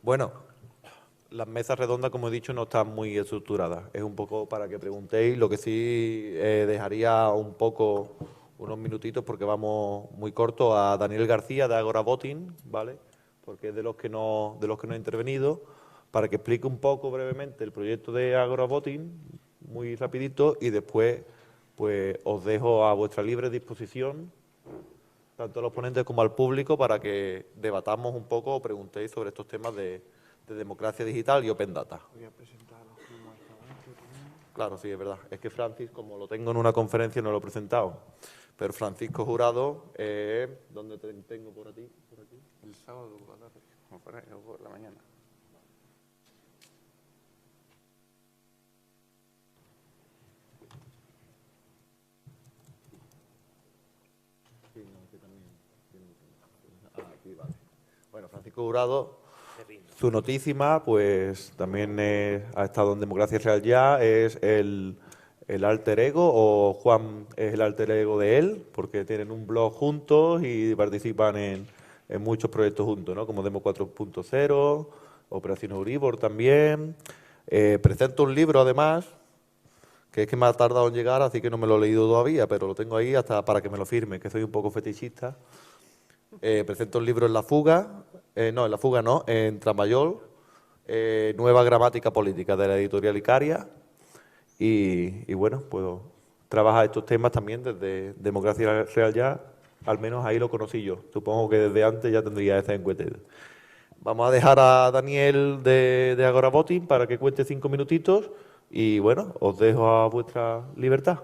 Bueno, las mesas redondas, como he dicho, no están muy estructuradas. Es un poco para que preguntéis. Lo que sí dejaría un poco, unos minutitos, porque vamos muy corto, a Daniel García de Agora Voting, ¿vale? Porque es de los que no ha intervenido, para que explique un poco brevemente el proyecto de Agora Voting, muy rapidito, y después pues os dejo a vuestra libre disposición, tanto a los ponentes como al público, para que debatamos un poco o preguntéis sobre estos temas de democracia digital y open data. Voy a presentarlos como esta antes también. Claro, sí, es verdad. Es que Francis, como lo tengo en una conferencia, no lo he presentado. Pero Francisco Jurado, ¿dónde te tengo por aquí? ¿Por aquí? El sábado por la tarde, o por ahí, o por la mañana. Sí, no, aquí también. Aquí, vale. Bueno, Francisco Jurado, su notísima, pues también ha estado en Democracia Real Ya, es el alter ego, o Juan es el alter ego de él, porque tienen un blog juntos y participan en muchos proyectos juntos, ¿no? Como Demo 4.0, Operación Euribor también. Presenta un libro, además, que es que me ha tardado en llegar, así que no me lo he leído todavía, pero lo tengo ahí hasta para que me lo firme, que soy un poco fetichista. Presento el libro En la fuga, no, En la fuga no, en Tramayol, Nueva gramática política, de la editorial Icaria, y bueno, puedo trabajar estos temas también desde Democracia Real Ya, al menos ahí lo conocí yo. Supongo que desde antes ya tendría ese encuentro. Vamos a dejar a Daniel de Agora Voting para que cuente 5 minutitos y bueno, os dejo a vuestra libertad.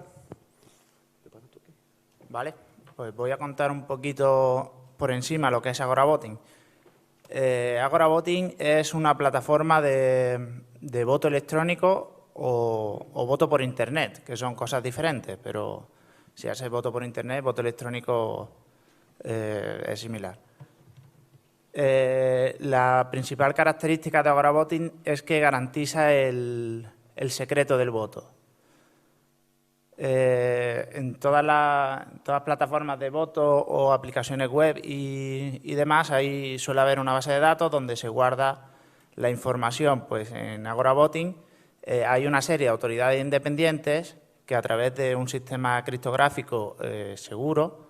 Vale, pues voy a contar un poquito por encima lo que es Agora Voting. Agora Voting es una plataforma de voto electrónico o voto por Internet, que son cosas diferentes, pero si haces voto por Internet, voto electrónico es similar. La principal característica de Agora Voting es que garantiza el secreto del voto. En todas las plataformas de voto o aplicaciones web y demás, ahí suele haber una base de datos donde se guarda la información. Pues en Agora Voting hay una serie de autoridades independientes que, a través de un sistema criptográfico seguro,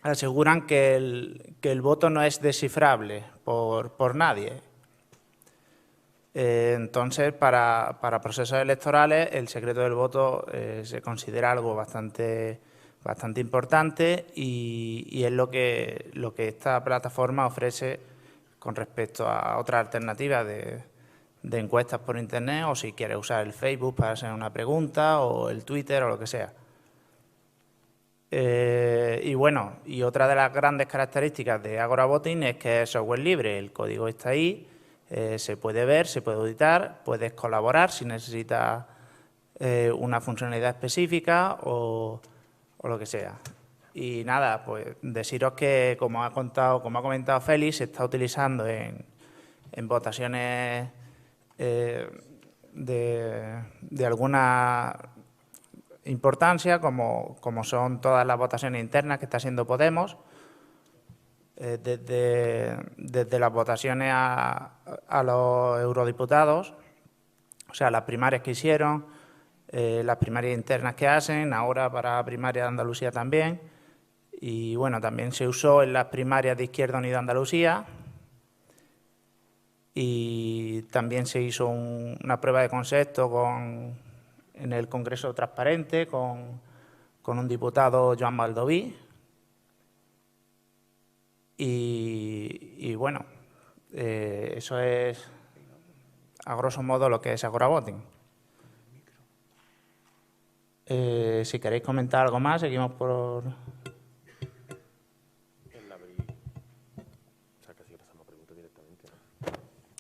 aseguran que el voto no es descifrable por nadie. Entonces, para procesos electorales, el secreto del voto se considera algo bastante importante y es lo que esta plataforma ofrece con respecto a otras alternativas de encuestas por Internet, o si quieres usar el Facebook para hacer una pregunta, o el Twitter o lo que sea. Y bueno, y otra de las grandes características de Agora Voting es que es software libre, el código está ahí. Se puede ver, se puede auditar, puedes colaborar si necesitas una funcionalidad específica o lo que sea. Y nada, pues deciros que, como ha comentado Félix, se está utilizando en votaciones de alguna importancia, como son todas las votaciones internas que está haciendo Podemos, desde las votaciones a los eurodiputados, o sea, las primarias que hicieron, las primarias internas que hacen, ahora para primarias de Andalucía también, y bueno, también se usó en las primarias de Izquierda Unida Andalucía, y también se hizo una prueba de concepto en el Congreso Transparente con un diputado, Joan Baldoví. Y bueno, eso es a grosso modo lo que es Agora Voting. Si queréis comentar algo más, seguimos por...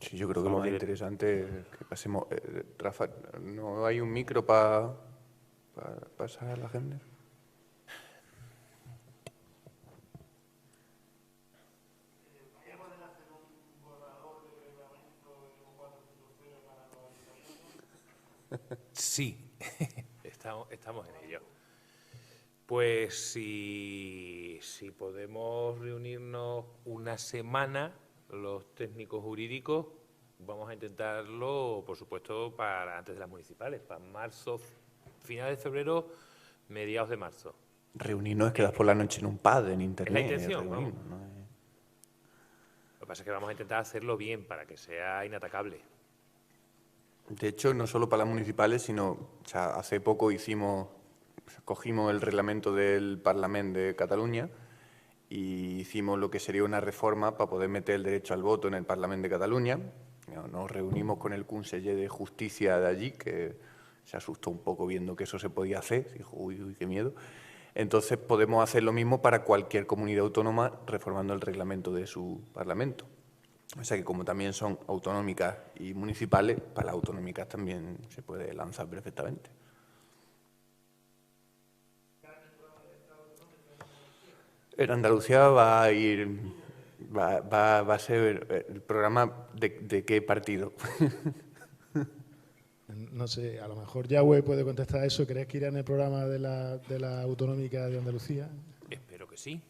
Sí, yo creo que lo más interesante es que pasemos... Rafa, ¿no hay un micro para pasar a la gente? Sí, estamos en ello. Pues si podemos reunirnos una semana, los técnicos jurídicos, vamos a intentarlo, por supuesto, para antes de las municipales, para marzo, finales de febrero, mediados de marzo. Reunirnos es quedar por la noche en un pad, en internet. Es la intención, reunirnos, vamos. ¿no? Lo que pasa es que vamos a intentar hacerlo bien, para que sea inatacable. De hecho, no solo para las municipales, sino, o sea, hace poco cogimos el reglamento del Parlamento de Cataluña y hicimos lo que sería una reforma para poder meter el derecho al voto en el Parlamento de Cataluña. Nos reunimos con el conseller de Justicia de allí, que se asustó un poco viendo que eso se podía hacer, dijo, uy, qué miedo. Entonces podemos hacer lo mismo para cualquier comunidad autónoma reformando el reglamento de su Parlamento. O sea que como también son autonómicas y municipales, para las autonómicas también se puede lanzar perfectamente. En Andalucía va a ser el programa de qué partido. No sé, a lo mejor Yahweh puede contestar a eso. ¿Crees que irá en el programa de la autonómica de Andalucía? Espero que sí.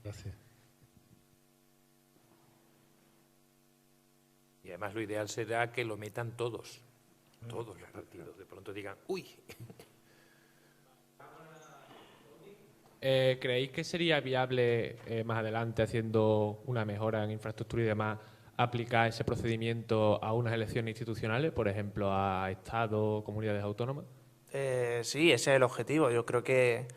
Gracias. Y además lo ideal será que lo metan todos los partidos. De pronto digan, uy. ¿Creéis que sería viable más adelante, haciendo una mejora en infraestructura y demás, aplicar ese procedimiento a unas elecciones institucionales, por ejemplo, a Estado o comunidades autónomas? Sí, ese es el objetivo. Yo creo que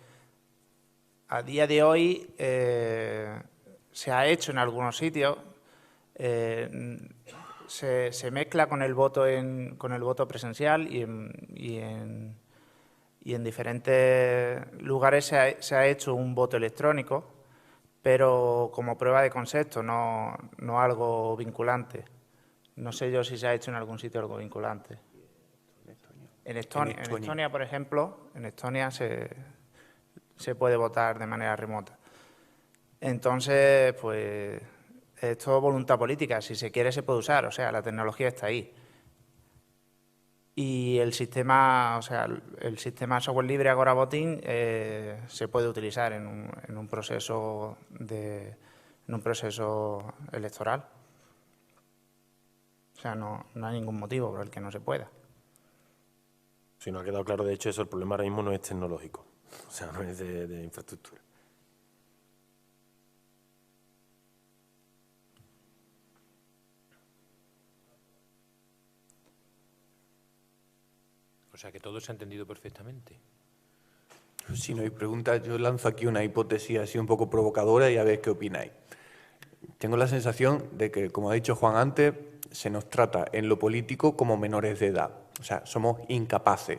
a día de hoy se ha hecho en algunos sitios, se mezcla con el voto presencial y en diferentes lugares se ha hecho un voto electrónico, pero como prueba de concepto, no algo vinculante. No sé yo si se ha hecho en algún sitio algo vinculante. En Estonia, por ejemplo, se puede votar de manera remota. Entonces, pues, es todo voluntad política. Si se quiere, se puede usar. O sea, la tecnología está ahí. Y el sistema software libre Agora Voting se puede utilizar en un proceso electoral. O sea, no hay ningún motivo por el que no se pueda. Si no ha quedado claro, de hecho, eso, el problema ahora mismo no es tecnológico, o sea, no es de infraestructura. O sea, que todo se ha entendido perfectamente. Si no hay preguntas, yo lanzo aquí una hipótesis así un poco provocadora y a ver qué opináis. Tengo la sensación de que, como ha dicho Juan antes, se nos trata en lo político como menores de edad. O sea, somos incapaces.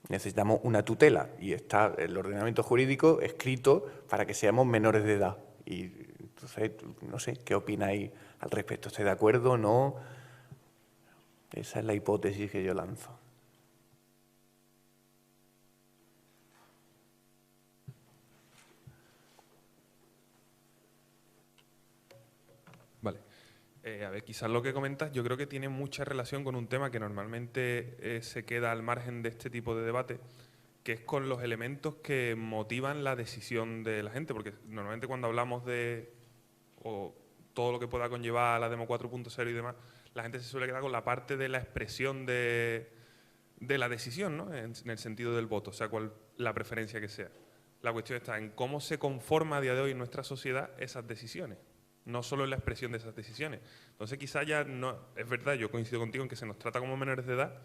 Necesitamos una tutela y está el ordenamiento jurídico escrito para que seamos menores de edad. Y entonces, no sé, ¿qué opináis al respecto? ¿Estáis de acuerdo o no? Esa es la hipótesis que yo lanzo. Vale. A ver, quizás lo que comentas yo creo que tiene mucha relación con un tema que normalmente se queda al margen de este tipo de debate, que es con los elementos que motivan la decisión de la gente, porque normalmente cuando hablamos de todo lo que pueda conllevar a la Demo 4.0 y demás, la gente se suele quedar con la parte de la expresión de la decisión, ¿no? En el sentido del voto, o sea, la preferencia que sea. La cuestión está en cómo se conforma a día de hoy en nuestra sociedad esas decisiones, no solo en la expresión de esas decisiones. Entonces quizá ya no, es verdad, yo coincido contigo en que se nos trata como menores de edad,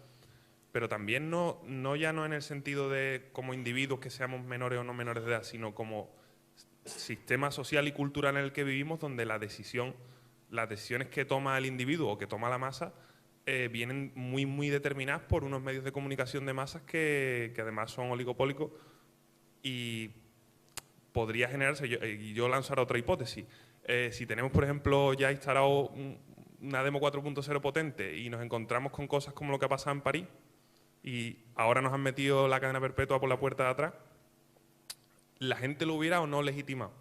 pero también no en el sentido de como individuos que seamos menores o no menores de edad, sino como sistema social y cultural en el que vivimos, donde las decisiones que toma el individuo o que toma la masa vienen muy, muy determinadas por unos medios de comunicación de masas que además son oligopólicos y podría generarse, yo lanzaré otra hipótesis. Si tenemos, por ejemplo, ya instalado una Demo 4.0 potente y nos encontramos con cosas como lo que ha pasado en París y ahora nos han metido la cadena perpetua por la puerta de atrás, ¿la gente lo hubiera o no legitimado?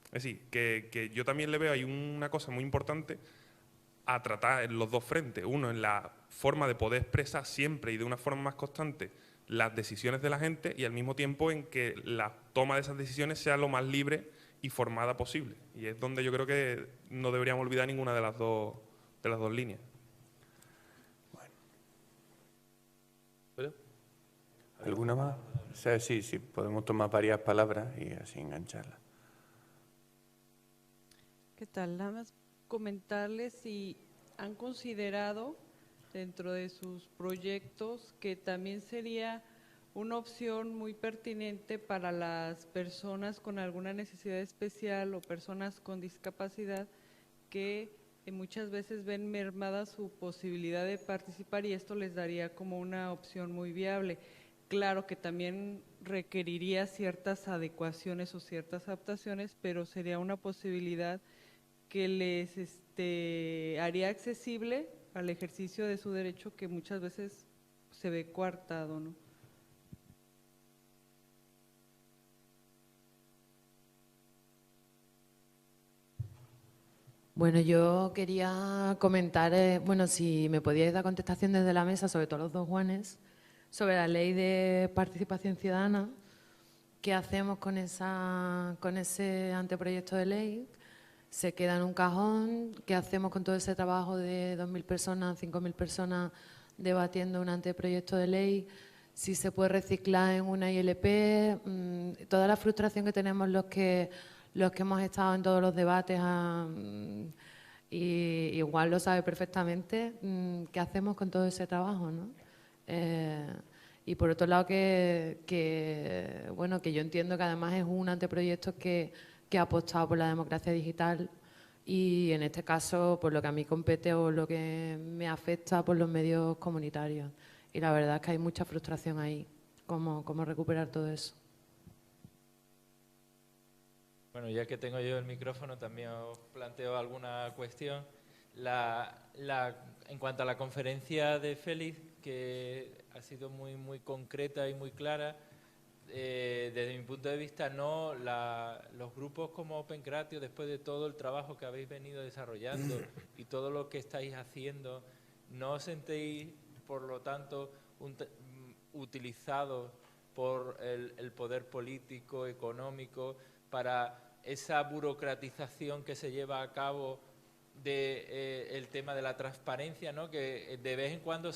Es decir, que yo también le veo ahí una cosa muy importante a tratar en los dos frentes. Uno, en la forma de poder expresar siempre y de una forma más constante las decisiones de la gente y al mismo tiempo en que la toma de esas decisiones sea lo más libre y formada posible. Y es donde yo creo que no deberíamos olvidar ninguna de las dos líneas. ¿Alguna más? O sea, sí, podemos tomar varias palabras y así engancharlas. ¿Qué tal? Nada más comentarles si han considerado dentro de sus proyectos que también sería una opción muy pertinente para las personas con alguna necesidad especial o personas con discapacidad que muchas veces ven mermada su posibilidad de participar y esto les daría como una opción muy viable. Claro que también requeriría ciertas adecuaciones o ciertas adaptaciones, pero sería una posibilidad que les haría accesible al ejercicio de su derecho que muchas veces se ve coartado, ¿no? Bueno, yo quería comentar, bueno, si me podíais dar contestación desde la mesa, sobre todo los dos Juanes, sobre la ley de participación ciudadana. ¿Qué hacemos con ese anteproyecto de ley? ¿Se queda en un cajón? ¿Qué hacemos con todo ese trabajo de 2.000 personas, 5.000 personas debatiendo un anteproyecto de ley? ¿Si se puede reciclar en una ILP? Toda la frustración que tenemos los que hemos estado en todos los debates, y igual lo sabe perfectamente, ¿qué hacemos con todo ese trabajo, ¿no? Y por otro lado bueno, que yo entiendo que además es un anteproyecto que ha apostado por la democracia digital y en este caso por lo que a mí compete o lo que me afecta por los medios comunitarios. Y la verdad es que hay mucha frustración ahí. ¿Cómo recuperar todo eso? Bueno, ya que tengo yo el micrófono, también os planteo alguna cuestión. En cuanto a la conferencia de Félix, que ha sido muy concreta y muy clara, desde mi punto de vista, los grupos como Opencratio, después de todo el trabajo que habéis venido desarrollando y todo lo que estáis haciendo, ¿no os sentéis, por lo tanto, utilizados por el poder político, económico, para esa burocratización que se lleva a cabo el tema de la transparencia, ¿no? Que de vez en cuando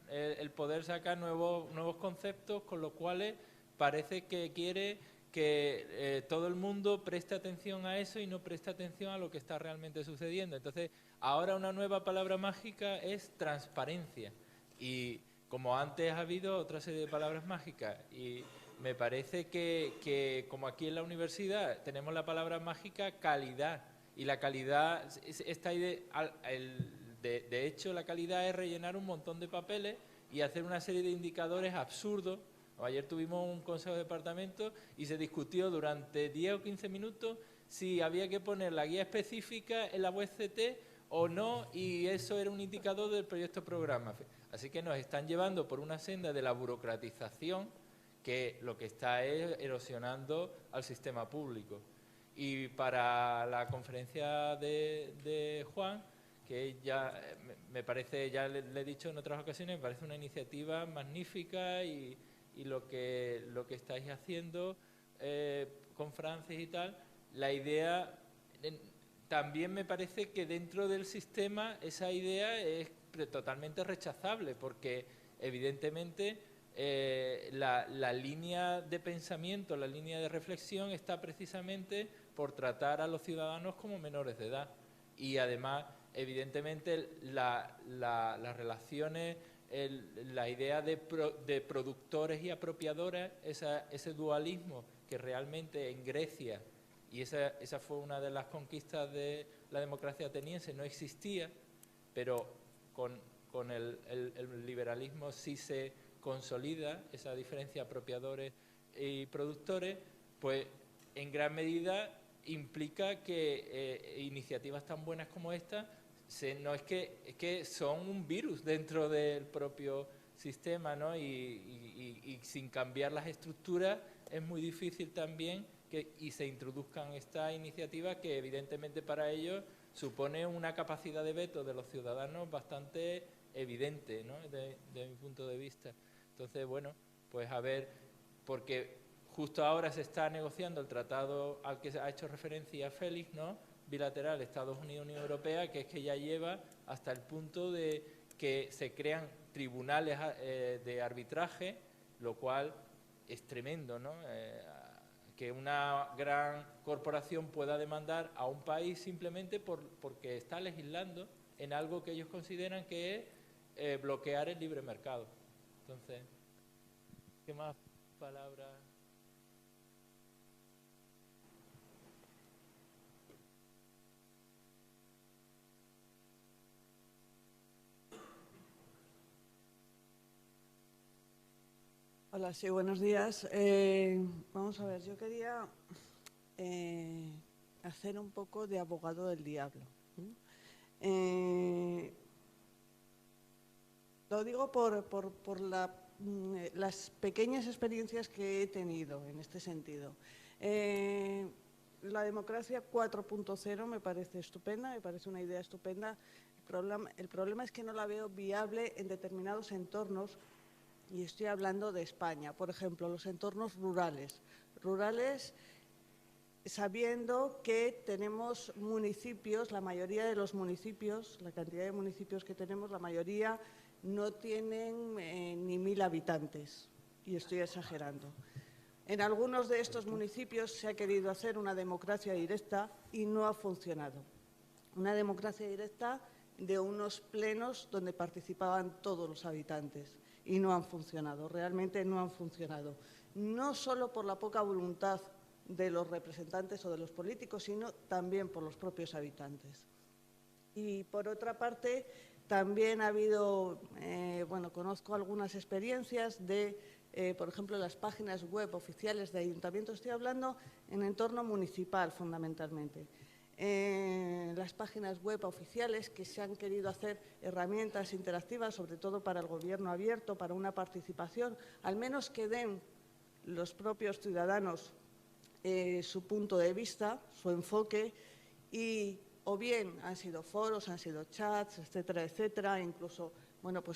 el poder saca nuevos conceptos, con los cuales parece que quiere que todo el mundo preste atención a eso y no preste atención a lo que está realmente sucediendo. Entonces, ahora una nueva palabra mágica es transparencia. Y como antes ha habido otra serie de palabras mágicas, y me parece que como aquí en la universidad tenemos la palabra mágica calidad, y la calidad está ahí de hecho la calidad es rellenar un montón de papeles y hacer una serie de indicadores absurdos. Ayer tuvimos un consejo de departamento y se discutió durante 10 o 15 minutos si había que poner la guía específica en la web CT o no, y eso era un indicador del proyecto programa. Así que nos están llevando por una senda de la burocratización, que lo que está es erosionando al sistema público. Y para la conferencia de Juan, que ya me parece, ya le he dicho en otras ocasiones, me parece una iniciativa magnífica, y lo que estáis haciendo con Francis y tal, la idea, también me parece que dentro del sistema esa idea es totalmente rechazable, porque evidentemente la línea de pensamiento, la línea de reflexión está precisamente por tratar a los ciudadanos como menores de edad. Y además, evidentemente, las relaciones, la idea de productores y apropiadores, ese dualismo que realmente en Grecia, y esa fue una de las conquistas de la democracia ateniense, no existía, pero con el liberalismo sí se consolida esa diferencia apropiadores y productores, pues en gran medida implica que iniciativas tan buenas como esta es que son un virus dentro del propio sistema, ¿no? Y sin cambiar las estructuras es muy difícil también y se introduzcan estas iniciativas que evidentemente para ellos supone una capacidad de veto de los ciudadanos bastante evidente, ¿no? De mi punto de vista. Entonces, bueno, pues a ver, porque justo ahora se está negociando el tratado al que ha hecho referencia Félix, ¿no?, bilateral Estados Unidos-Unión Europea, que es que ya lleva hasta el punto de que se crean tribunales de arbitraje, lo cual es tremendo, ¿no? Que una gran corporación pueda demandar a un país simplemente porque está legislando en algo que ellos consideran que es bloquear el libre mercado. Entonces, ¿qué más palabras? Hola, sí, buenos días. Vamos a ver, yo quería hacer un poco de abogado del diablo. Lo digo por las pequeñas experiencias que he tenido en este sentido. La democracia 4.0 me parece estupenda, me parece una idea estupenda. El problema es que no la veo viable en determinados entornos. Y estoy hablando de España, por ejemplo, los entornos rurales. Rurales sabiendo que tenemos municipios, la mayoría de los municipios, la cantidad de municipios que tenemos, la mayoría no tienen ni 1000 habitantes, y estoy exagerando. En algunos de estos municipios se ha querido hacer una democracia directa y no ha funcionado. Una democracia directa de unos plenos donde participaban todos los habitantes. Y no han funcionado, realmente no han funcionado. No solo por la poca voluntad de los representantes o de los políticos, sino también por los propios habitantes. Y por otra parte, también ha habido, conozco algunas experiencias de, por ejemplo, las páginas web oficiales de ayuntamientos. Estoy hablando en entorno municipal, fundamentalmente. Las páginas web oficiales que se han querido hacer herramientas interactivas, sobre todo para el gobierno abierto, para una participación, al menos que den los propios ciudadanos su punto de vista, su enfoque, y o bien han sido foros, han sido chats, etcétera, etcétera, incluso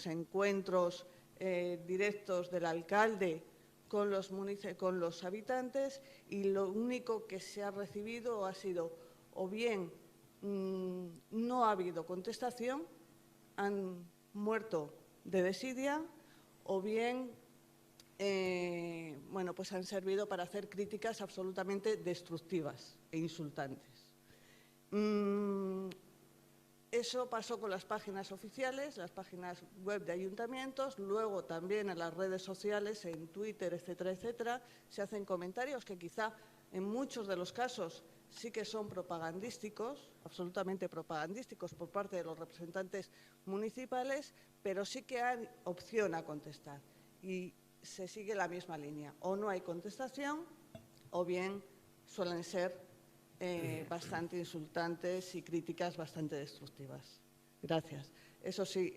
encuentros directos del alcalde con los habitantes, y lo único que se ha recibido ha sido o bien no ha habido contestación, han muerto de desidia, o bien han servido para hacer críticas absolutamente destructivas e insultantes. Eso pasó con las páginas oficiales, las páginas web de ayuntamientos. Luego también en las redes sociales, en Twitter, etcétera, etcétera, se hacen comentarios que quizá en muchos de los casos sí que son propagandísticos, absolutamente propagandísticos por parte de los representantes municipales, pero sí que hay opción a contestar y se sigue la misma línea. O no hay contestación o bien suelen ser bastante insultantes y críticas bastante destructivas. Gracias. Eso sí,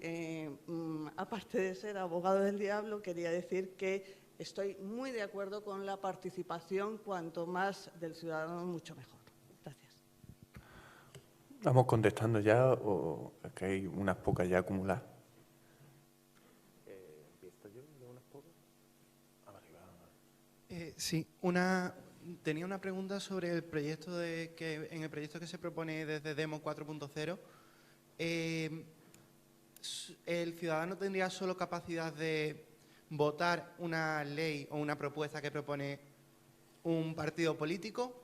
aparte de ser abogado del diablo, quería decir que estoy muy de acuerdo con la participación, cuanto más del ciudadano, mucho mejor. Gracias. ¿Vamos contestando ya o es que hay unas pocas ya acumuladas? ¿Empiezo yo de unas pocas? Sí, tenía una pregunta sobre el proyecto en el proyecto que se propone desde Demo 4.0. ¿El ciudadano tendría solo capacidad de votar una ley o una propuesta que propone un partido político,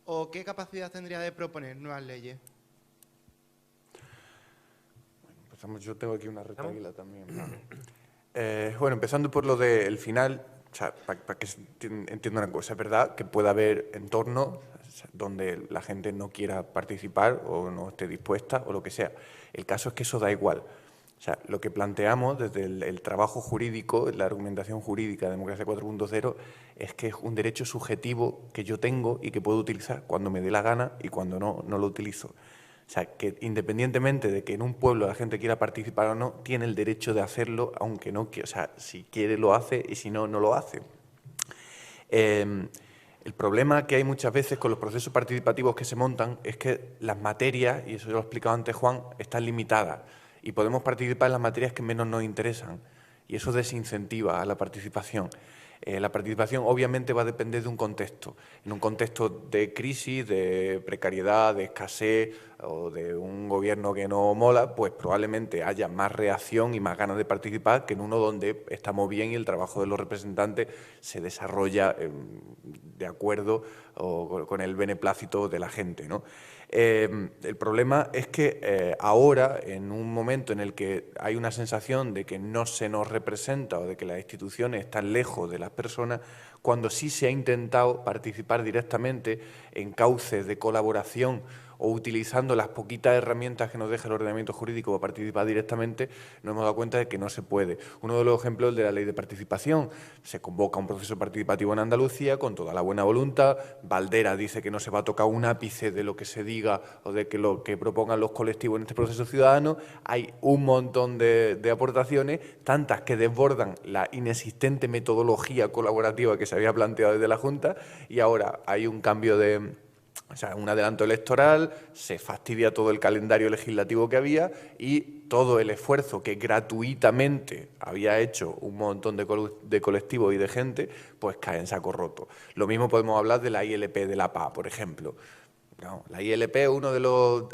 o qué capacidad tendría de proponer nuevas leyes? Bueno, yo tengo aquí una retahíla también. Empezando por lo del final, o sea, para que entienda una cosa, es verdad que puede haber entornos donde la gente no quiera participar o no esté dispuesta o lo que sea. El caso es que eso da igual. O sea, lo que planteamos desde el trabajo jurídico, la argumentación jurídica de Democracia 4.0, es que es un derecho subjetivo que yo tengo y que puedo utilizar cuando me dé la gana y cuando no lo utilizo. O sea, que independientemente de que en un pueblo la gente quiera participar o no, tiene el derecho de hacerlo, aunque no quiera. O sea, si quiere lo hace y si no, no lo hace. El problema que hay muchas veces con los procesos participativos que se montan es que las materias, y eso ya lo ha explicado antes Juan, están limitadas. Y podemos participar en las materias que menos nos interesan, y eso desincentiva a la participación. La participación obviamente va a depender de un contexto. En un contexto de crisis, de precariedad, de escasez o de un gobierno que no mola, pues probablemente haya más reacción y más ganas de participar que en uno donde estamos bien y el trabajo de los representantes se desarrolla de acuerdo o con el beneplácito de la gente, ¿no? El problema es que ahora, en un momento en el que hay una sensación de que no se nos representa o de que las instituciones están lejos de las personas, cuando sí se ha intentado participar directamente en cauces de colaboración o utilizando las poquitas herramientas que nos deja el ordenamiento jurídico para participar directamente, nos hemos dado cuenta de que no se puede. Uno de los ejemplos es el de la ley de participación. Se convoca un proceso participativo en Andalucía con toda la buena voluntad. Valdera dice que no se va a tocar un ápice de lo que se diga o de que lo que propongan los colectivos en este proceso ciudadano. Hay un montón de aportaciones, tantas que desbordan la inexistente metodología colaborativa que se había planteado desde la Junta, y ahora hay un cambio un adelanto electoral, se fastidia todo el calendario legislativo que había y todo el esfuerzo que gratuitamente había hecho un montón de colectivos y de gente, pues cae en saco roto. Lo mismo podemos hablar de la ILP de la PA, por ejemplo. No, la ILP es uno de los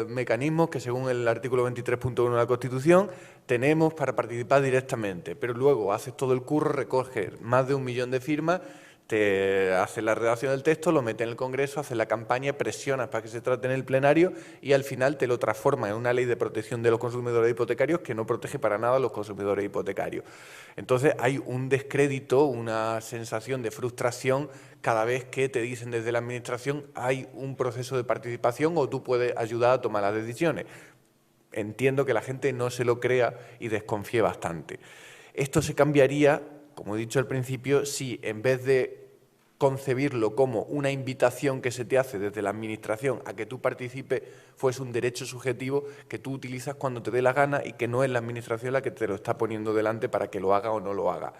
mecanismos que, según el artículo 23.1 de la Constitución, tenemos para participar directamente, pero luego haces todo el curro, recoges más de 1 millón de firmas, te haces la redacción del texto, lo metes en el Congreso, haces la campaña, presionas para que se trate en el plenario y al final te lo transforma en una ley de protección de los consumidores hipotecarios que no protege para nada a los consumidores hipotecarios. Entonces hay un descrédito, una sensación de frustración cada vez que te dicen desde la Administración hay un proceso de participación o tú puedes ayudar a tomar las decisiones. Entiendo que la gente no se lo crea y desconfíe bastante. Esto se cambiaría, como he dicho al principio, si en vez de concebirlo como una invitación que se te hace desde la Administración a que tú participes, fuese un derecho subjetivo que tú utilizas cuando te dé la gana y que no es la Administración la que te lo está poniendo delante para que lo haga o no lo haga.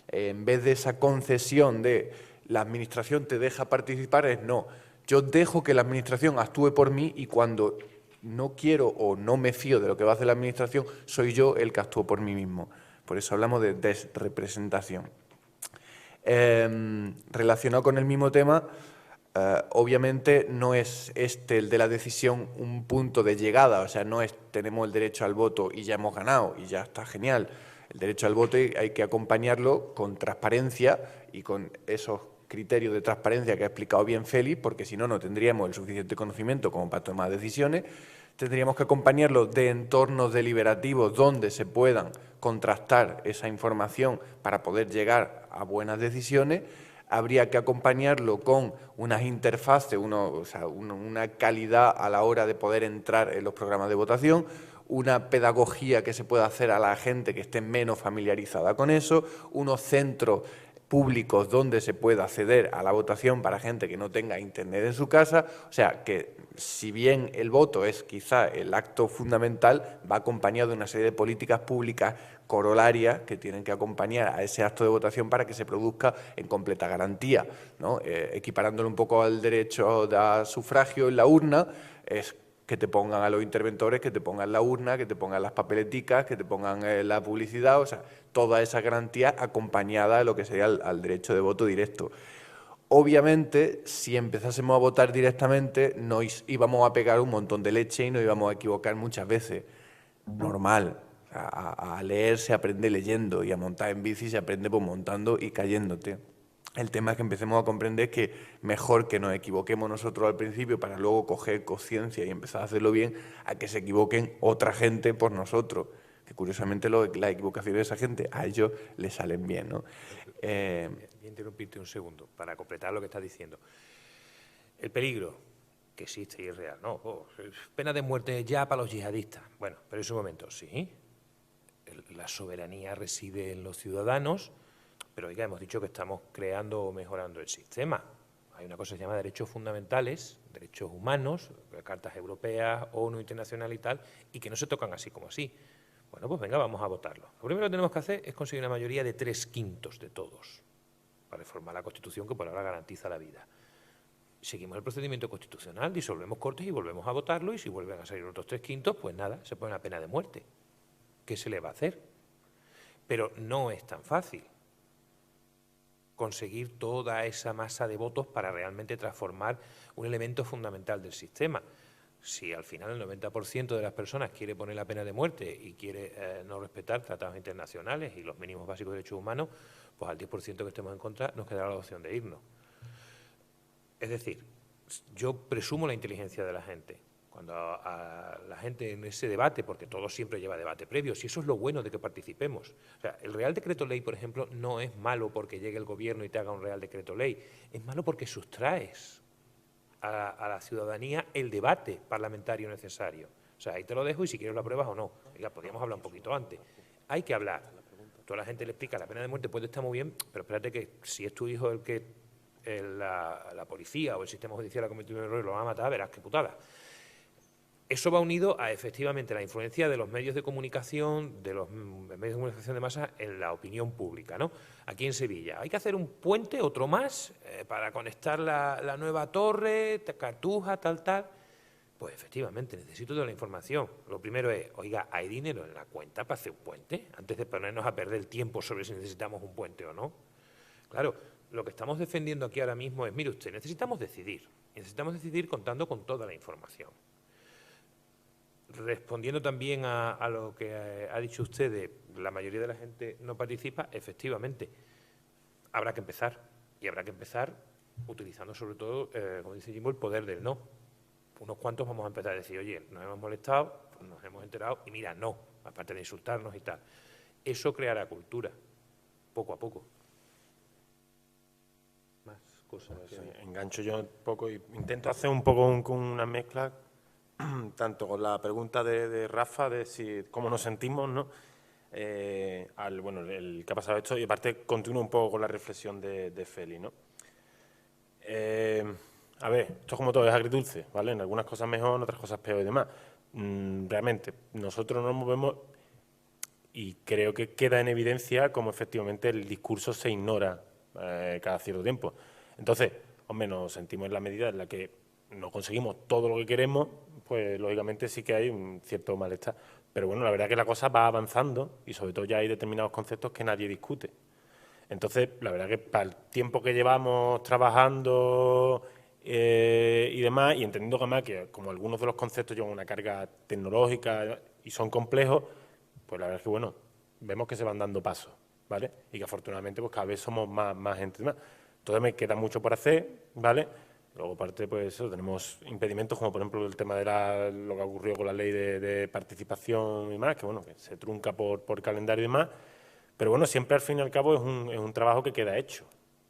En vez de esa concesión de la Administración te deja participar, es no, yo dejo que la Administración actúe por mí y cuando no quiero o no me fío de lo que va a hacer la Administración, soy yo el que actúo por mí mismo. Por eso hablamos de desrepresentación. Relacionado con el mismo tema, obviamente no es el de la decisión un punto de llegada, o sea, no es tenemos el derecho al voto y ya hemos ganado y ya está genial. El derecho al voto hay que acompañarlo con transparencia y con esos criterios de transparencia que ha explicado bien Félix, porque si no, no tendríamos el suficiente conocimiento como para tomar decisiones. Tendríamos que acompañarlo de entornos deliberativos donde se puedan contrastar esa información para poder llegar a buenas decisiones. Habría que acompañarlo con unas interfaces, una calidad a la hora de poder entrar en los programas de votación, una pedagogía que se pueda hacer a la gente que esté menos familiarizada con eso, unos centros públicos donde se pueda acceder a la votación para gente que no tenga internet en su casa. O sea, que si bien el voto es quizá el acto fundamental, va acompañado de una serie de políticas públicas corolarias que tienen que acompañar a ese acto de votación para que se produzca en completa garantía, ¿no? Equiparándolo un poco al derecho a sufragio en la urna, es que te pongan a los interventores, que te pongan la urna, que te pongan las papeleticas, que te pongan la publicidad, o sea, toda esa garantía acompañada de lo que sería al derecho de voto directo. Obviamente, si empezásemos a votar directamente, nos íbamos a pegar un montón de leche y nos íbamos a equivocar muchas veces. Normal. A leer se aprende leyendo y a montar en bici se aprende pues montando y cayéndote. El tema es que empecemos a comprender que mejor que nos equivoquemos nosotros al principio para luego coger conciencia y empezar a hacerlo bien, a que se equivoquen otra gente por nosotros. Que curiosamente las equivocaciones de esa gente a ellos les salen bien, ¿no? Voy a interrumpirte un segundo para completar lo que estás diciendo. El peligro que existe y es real, ¿no? Pena de muerte ya para los yihadistas. Bueno, pero en su momento sí. La soberanía reside en los ciudadanos, pero oiga, hemos dicho que estamos creando o mejorando el sistema. Hay una cosa que se llama derechos fundamentales, derechos humanos, cartas europeas, ONU internacional y tal, y que no se tocan así como así. Bueno, pues venga, vamos a votarlo. Lo primero que tenemos que hacer es conseguir una mayoría de 3/5 de todos para reformar la Constitución, que por ahora garantiza la vida. Seguimos el procedimiento constitucional, disolvemos Cortes y volvemos a votarlo, y si vuelven a salir otros 3/5, pues nada, se pone una pena de muerte. ¿Qué se le va a hacer? Pero no es tan fácil. conseguir toda esa masa de votos para realmente transformar un elemento fundamental del sistema. Si al final el 90% de las personas quiere poner la pena de muerte y quiere no respetar tratados internacionales y los mínimos básicos de derechos humanos, pues al 10% que estemos en contra nos quedará la opción de irnos. Es decir, yo presumo la inteligencia de la gente. Cuando a la gente en ese debate, porque todo siempre lleva debate previo, si eso es lo bueno de que participemos. O sea, el Real Decreto Ley, por ejemplo, no es malo porque llegue el gobierno y te haga un Real Decreto Ley, es malo porque sustraes a la ciudadanía el debate parlamentario necesario. O sea, ahí te lo dejo y si quieres lo apruebas o no. Oiga, podríamos hablar un poquito antes. Hay que hablar. Tú a la gente le explicas, la pena de muerte puede estar muy bien, pero espérate que si es tu hijo el que la policía o el sistema judicial ha cometido un error y lo va a matar, verás qué putada. Eso va unido a, efectivamente, la influencia de los medios de comunicación, de los medios de comunicación de masa en la opinión pública, ¿no? Aquí en Sevilla. Hay que hacer un puente, otro más, para conectar la nueva torre, Cartuja, tal. Pues, efectivamente, necesito toda la información. Lo primero es, oiga, ¿hay dinero en la cuenta para hacer un puente? Antes de ponernos a perder el tiempo sobre si necesitamos un puente o no. Claro, lo que estamos defendiendo aquí ahora mismo es, mire usted, necesitamos decidir. Necesitamos decidir contando con toda la información. Respondiendo también a lo que ha dicho usted de la mayoría de la gente no participa, efectivamente, habrá que empezar. Y habrá que empezar utilizando sobre todo, como dice Jimbo, el poder del no. Unos cuantos vamos a empezar a decir, oye, nos hemos molestado, pues nos hemos enterado, y mira, no, aparte de insultarnos y tal. Eso creará cultura, poco a poco. Más cosas. Sí, engancho yo un poco y intento hacer un poco una mezcla tanto con la pregunta de Rafa de si cómo nos sentimos, ¿no? Bueno, el que ha pasado esto, y aparte continúo un poco con la reflexión de Feli, ¿no? A ver, esto es como todo, es agridulce, ¿vale? En algunas cosas mejor, en otras cosas peor y demás. Realmente, nosotros nos movemos y creo que queda en evidencia cómo efectivamente el discurso se ignora cada cierto tiempo. Entonces, hombre, nos sentimos en la medida en la que no conseguimos todo lo que queremos, pues lógicamente sí que hay un cierto malestar. Pero bueno, la verdad es que la cosa va avanzando y sobre todo ya hay determinados conceptos que nadie discute. Entonces, la verdad es que para el tiempo que llevamos trabajando y demás, y entendiendo que además que como algunos de los conceptos llevan una carga tecnológica y son complejos, pues la verdad es que bueno, vemos que se van dando pasos, ¿vale? Y que afortunadamente pues cada vez somos más gente y más. Entonces me queda mucho por hacer, ¿vale? Luego, aparte, pues eso, tenemos impedimentos como, por ejemplo, el tema de lo que ocurrió con la ley de participación y más, que bueno, que se trunca por calendario y demás, pero bueno, siempre al fin y al cabo es un trabajo que queda hecho,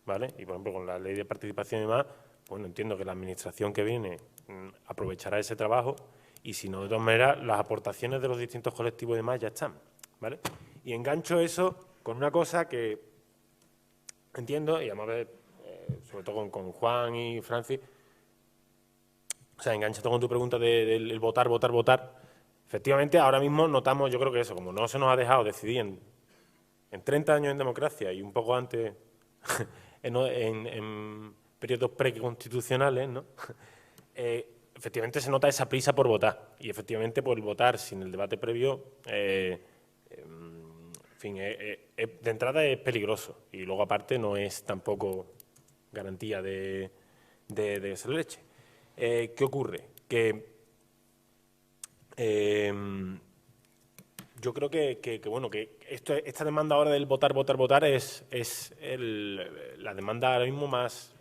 ¿vale? Y, por ejemplo, con la ley de participación y demás, bueno, entiendo que la administración que viene aprovechará ese trabajo y, si no, de todas maneras, las aportaciones de los distintos colectivos y demás ya están, ¿vale? Y engancho eso con una cosa que entiendo, y además sobre todo con Juan y Francis, o sea, enganchado con tu pregunta del votar. Efectivamente, ahora mismo notamos, yo creo que eso, como no se nos ha dejado decidir en 30 años en democracia y un poco antes en periodos preconstitucionales, ¿no? Efectivamente se nota esa prisa por votar y efectivamente por votar sin el debate previo, en fin, de entrada es peligroso y luego aparte no es tampoco garantía de esa leche. ¿Qué ocurre? Que yo creo que bueno, que esta demanda ahora del votar es la demanda ahora mismo más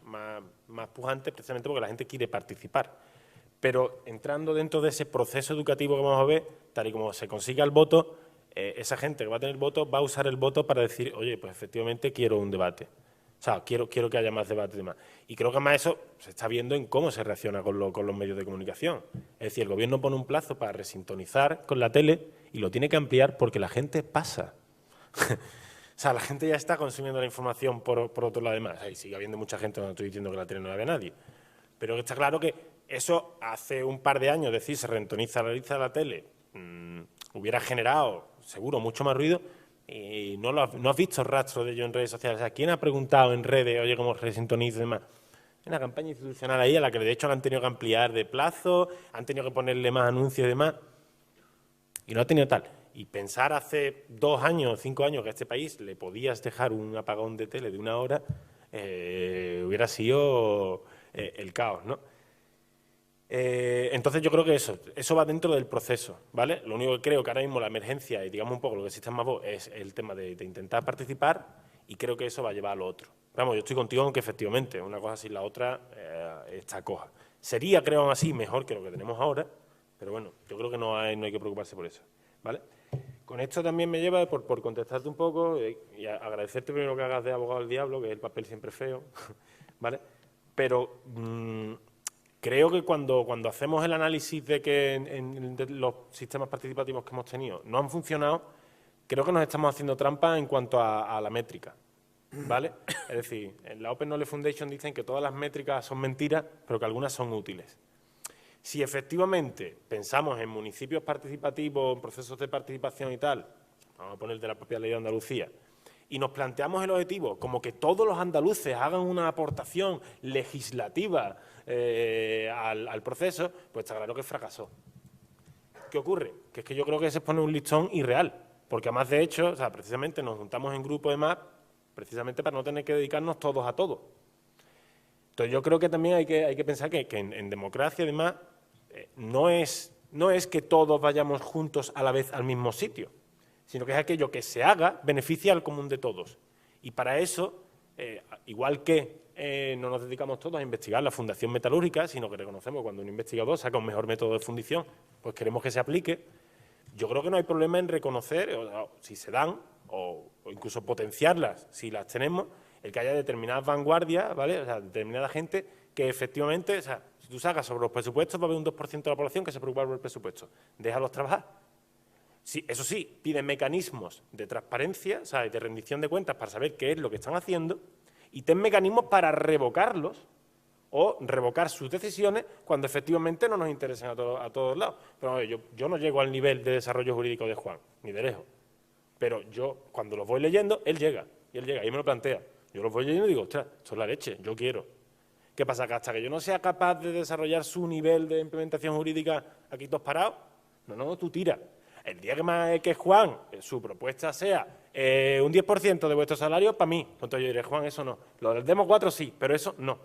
pujante, precisamente porque la gente quiere participar. Pero entrando dentro de ese proceso educativo que vamos a ver, tal y como se consiga el voto, esa gente que va a tener voto va a usar el voto para decir, oye, pues efectivamente quiero un debate. O sea, quiero que haya más debate y demás. Y creo que además eso se está viendo en cómo se reacciona con los medios de comunicación. Es decir, el gobierno pone un plazo para resintonizar con la tele y lo tiene que ampliar porque la gente pasa. O sea, la gente ya está consumiendo la información por otro lado demás. Y sigue habiendo mucha gente, no estoy diciendo que la tele no la ve nadie. Pero está claro que eso hace un par de años, es decir, se rentoniza la tele, hubiera generado, seguro, mucho más ruido. Y no has visto rastro de ello en redes sociales. O sea, ¿quién ha preguntado en redes, oye, cómo resintonizo y demás? Hay una campaña institucional ahí a la que de hecho han tenido que ampliar de plazo, han tenido que ponerle más anuncios y demás, y no ha tenido tal. Y pensar hace 2 años, 5 años que a este país le podías dejar un apagón de tele de 1 hora, hubiera sido el caos, ¿no? Entonces yo creo que eso va dentro del proceso, ¿vale? Lo único que creo que ahora mismo la emergencia y digamos un poco lo que existe en Más Voz es el tema de intentar participar, y creo que eso va a llevar a lo otro. Vamos, yo estoy contigo en que efectivamente una cosa sin la otra está coja. Sería, creo aún así, mejor que lo que tenemos ahora, pero bueno, yo creo que no hay que preocuparse por eso, ¿vale? Con esto también me lleva, por contestarte un poco, y agradecerte primero que hagas de abogado del diablo, que es el papel siempre feo, ¿vale? Pero creo que cuando hacemos el análisis de que en los sistemas participativos que hemos tenido no han funcionado, creo que nos estamos haciendo trampa en cuanto a la métrica, ¿vale? Es decir, en la Open Knowledge Foundation dicen que todas las métricas son mentiras, pero que algunas son útiles. Si efectivamente pensamos en municipios participativos, en procesos de participación y tal, vamos a poner de la propia ley de Andalucía, y nos planteamos el objetivo como que todos los andaluces hagan una aportación legislativa al proceso, pues está claro que fracasó. ¿Qué ocurre? Que es que yo creo que se pone un listón irreal, porque además de hecho, o sea, precisamente nos juntamos en grupo de MAP precisamente para no tener que dedicarnos todos a todo. Entonces yo creo que también hay que pensar que en democracia además no es que todos vayamos juntos a la vez al mismo sitio, sino que es aquello que se haga beneficia al común de todos. Y para eso, igual que no nos dedicamos todos a investigar la fundación metalúrgica, sino que reconocemos que cuando un investigador saca un mejor método de fundición, pues queremos que se aplique. Yo creo que no hay problema en reconocer, o si se dan, o incluso potenciarlas, si las tenemos, el que haya determinadas vanguardias, ¿vale? O sea, determinada gente que efectivamente, o sea, si tú sacas sobre los presupuestos, va a haber un 2% de la población que se preocupa por el presupuesto. Déjalos trabajar. Sí, eso sí, piden mecanismos de transparencia, o sea, de rendición de cuentas para saber qué es lo que están haciendo, y ten mecanismos para revocarlos o revocar sus decisiones cuando efectivamente no nos interesen a todos lados. Pero yo no llego al nivel de desarrollo jurídico de Juan, ni de lejos. Pero yo, cuando los voy leyendo, él llega, y me lo plantea. Yo los voy leyendo y digo, ostras, esto es la leche, yo quiero. ¿Qué pasa? Que hasta que yo no sea capaz de desarrollar su nivel de implementación jurídica aquí todos parados, no, tú tira. El día que Juan, su propuesta sea un 10% de vuestro salario, para mí. Entonces yo diré, Juan, eso no. Lo del Demo 4 sí, pero eso no.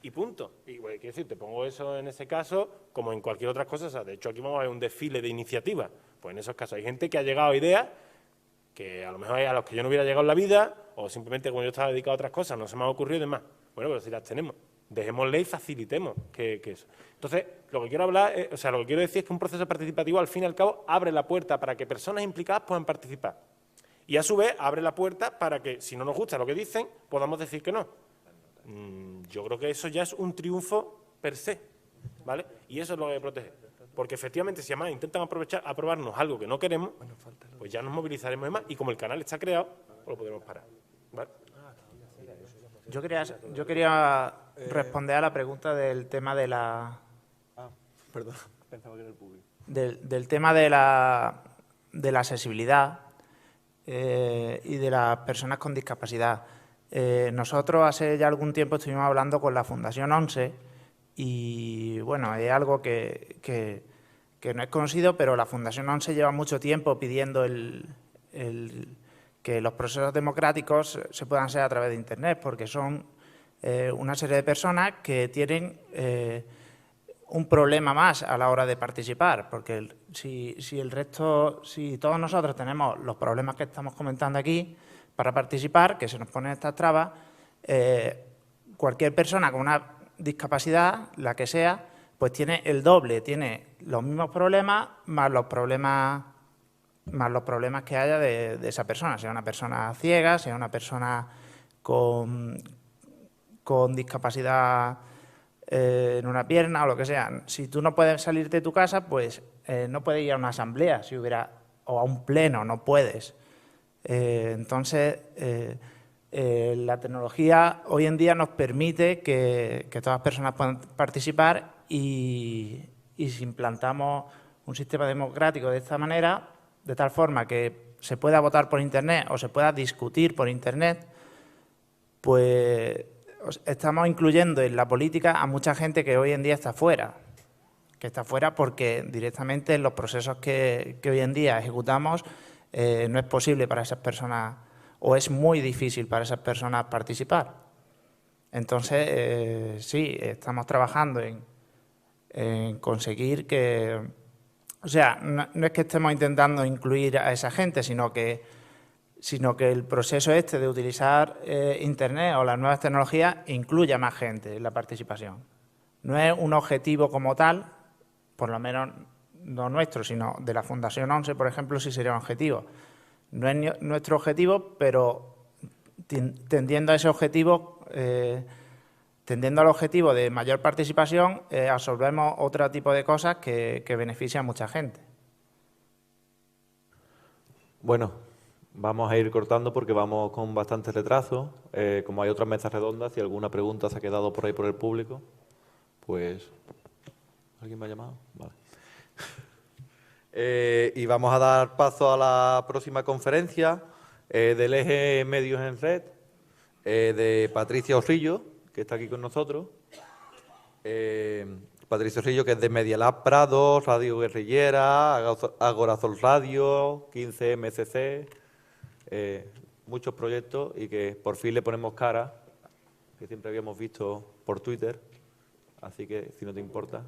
Y punto. Y bueno, quiero decir, te pongo eso en ese caso, como en cualquier otra cosa. O sea, de hecho, aquí vamos a ver un desfile de iniciativas. Pues en esos casos hay gente que ha llegado a ideas que a lo mejor a los que yo no hubiera llegado en la vida, o simplemente como yo estaba dedicado a otras cosas, no se me ha ocurrido y demás. Bueno, pero si las tenemos, dejémosle y facilitemos que eso. Entonces, lo que quiero hablar, lo que quiero decir es que un proceso participativo, al fin y al cabo, abre la puerta para que personas implicadas puedan participar. Y a su vez, abre la puerta para que, si no nos gusta lo que dicen, podamos decir que no. Yo creo que eso ya es un triunfo per se, ¿vale? Y eso es lo que hay que proteger. Porque efectivamente, si además intentan aprobarnos algo que no queremos, pues ya nos movilizaremos más, y como el canal está creado, pues lo podremos parar, ¿vale? Yo quería responder a la pregunta del tema de la... Perdón, pensaba que era el público. Del tema de la accesibilidad y de las personas con discapacidad. Nosotros hace ya algún tiempo estuvimos hablando con la Fundación ONSE y, bueno, es algo que no es conocido, pero la Fundación ONSE lleva mucho tiempo pidiendo que los procesos democráticos se puedan hacer a través de Internet, porque son una serie de personas que tienen un problema más a la hora de participar, porque si todos nosotros tenemos los problemas que estamos comentando aquí para participar, que se nos ponen estas trabas, cualquier persona con una discapacidad, la que sea, pues tiene el doble, tiene los mismos problemas más los problemas que haya de esa persona, sea una persona ciega, sea una persona con discapacidad en una pierna o lo que sea. Si tú no puedes salir de tu casa, pues no puedes ir a una asamblea o a un pleno, no puedes. Entonces, la tecnología hoy en día nos permite que todas las personas puedan participar y si implantamos un sistema democrático de esta manera, de tal forma que se pueda votar por Internet o se pueda discutir por Internet, pues estamos incluyendo en la política a mucha gente que hoy en día está fuera, porque directamente en los procesos que hoy en día ejecutamos no es posible para esas personas o es muy difícil para esas personas participar. Entonces, sí, estamos trabajando en conseguir que... O sea, no es que estemos intentando incluir a esa gente, sino que el proceso este de utilizar Internet o las nuevas tecnologías incluya más gente en la participación. No es un objetivo como tal, por lo menos no nuestro, sino de la Fundación 11, por ejemplo, sí sería un objetivo. No es nuestro objetivo, pero tendiendo a ese objetivo, tendiendo al objetivo de mayor participación, absorbemos otro tipo de cosas que benefician a mucha gente. Bueno, vamos a ir cortando porque vamos con bastante retraso. Como hay otras mesas redondas, si alguna pregunta se ha quedado por ahí por el público, pues... ¿Alguien me ha llamado? Vale. Y vamos a dar paso a la próxima conferencia del Eje Medios en Red, de Patricia Orrillo, que está aquí con nosotros. Patricia Orrillo, que es de Media Lab Prado, Radio Guerrillera, Agorazol Radio, 15 MCC, muchos proyectos y que por fin le ponemos cara, que siempre habíamos visto por Twitter, así que si no te importa.